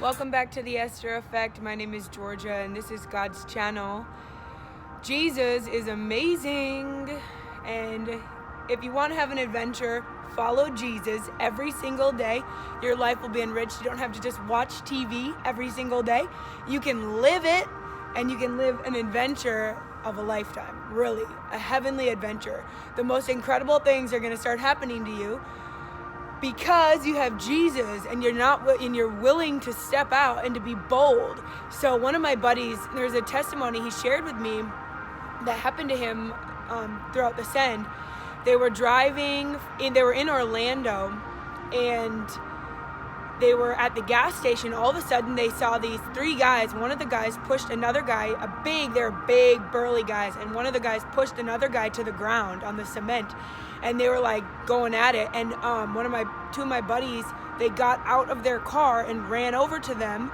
Welcome back to the Esther Effect. My name is Georgia and this is God's channel. Jesus is amazing, and if you want to have an adventure, follow Jesus every single day. Your life will be enriched. You don't have to just watch TV every single day. You can live it, and you can live an adventure of a lifetime, really, a heavenly adventure. The most incredible things are going to start happening to you because you have Jesus and you're willing to step out and to be bold. So one of my buddies, there's a testimony he shared with me that happened to him throughout the send. They were driving, and they were in Orlando, and they were at the gas station. All of a sudden they saw these three guys. One of the guys pushed another guy, they're big burly guys, and one of the guys pushed another guy to the ground on the cement, and they were like going at it. And two of my buddies, they got out of their car and ran over to them,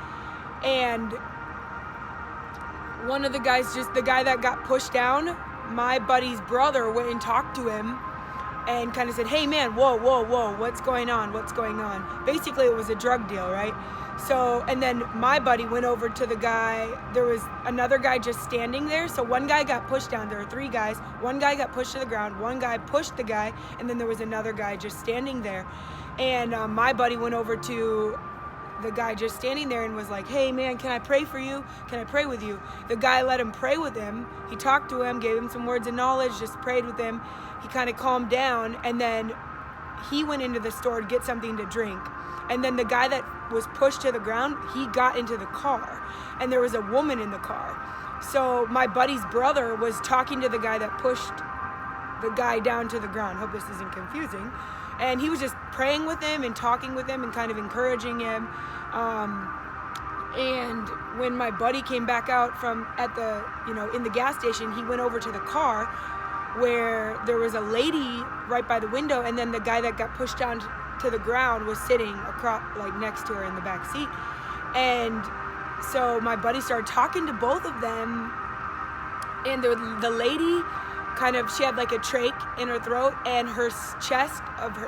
and one of the guys, just the guy that got pushed down, my buddy's brother went and talked to him and kind of said, "Hey man, whoa, what's going on? Basically it was a drug deal, right? So, and then my buddy went over to the guy. There was another guy just standing there. So one guy got pushed down. There were three guys. One guy got pushed to the ground. One guy pushed the guy. And then there was another guy just standing there. And my buddy went over to the guy just standing there and was like, "Hey man, can I pray for you? Can I pray with you?" The guy let him pray with him. He talked to him, gave him some words of knowledge, just prayed with him. He kind of calmed down, and then he went into the store to get something to drink. And then the guy that was pushed to the ground, he got into the car, and there was a woman in the car. So my buddy's brother was talking to the guy that pushed the guy down to the ground. Hope this isn't confusing. And he was just praying with him and talking with him and kind of encouraging him. And when my buddy came back out in the gas station, he went over to the car where there was a lady right by the window, and then the guy that got pushed down to the ground was sitting across, like next to her in the back seat. And so my buddy started talking to both of them, and the lady she had like a trach in her throat, and her chest,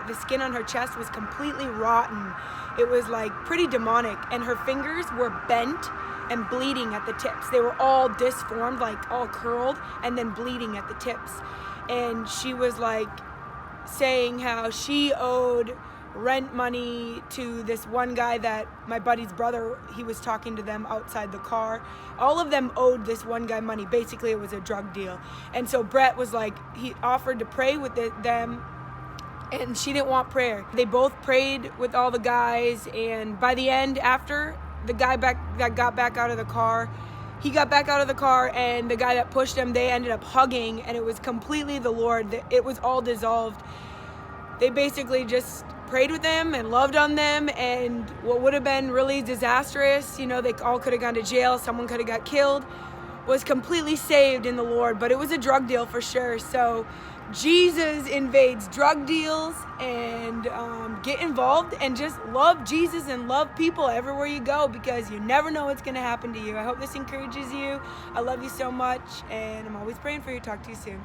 the skin on her chest was completely rotten. It was like pretty demonic, and her fingers were bent and bleeding at the tips. They were all disformed, like all curled, and then bleeding at the tips. And she was like saying how she owed rent money to this one guy that my buddy's brother, he was talking to them outside the car. All of them owed this one guy money. Basically it was a drug deal. And so Brett was like, he offered to pray with them, and she didn't want prayer. They both prayed with all the guys, and by the end, after the guy that got back out of the car, he got back out of the car, and the guy that pushed him, they ended up hugging, and it was completely the Lord. It was all dissolved. They basically just prayed with them and loved on them, and what would have been really disastrous, they all could have gone to jail, someone could have got killed, was completely saved in the Lord. But it was a drug deal for sure. So Jesus invades drug deals, and get involved and just love Jesus and love people everywhere you go, because you never know what's going to happen to you. I hope this encourages you. I love you so much, and I'm always praying for you. Talk to you soon.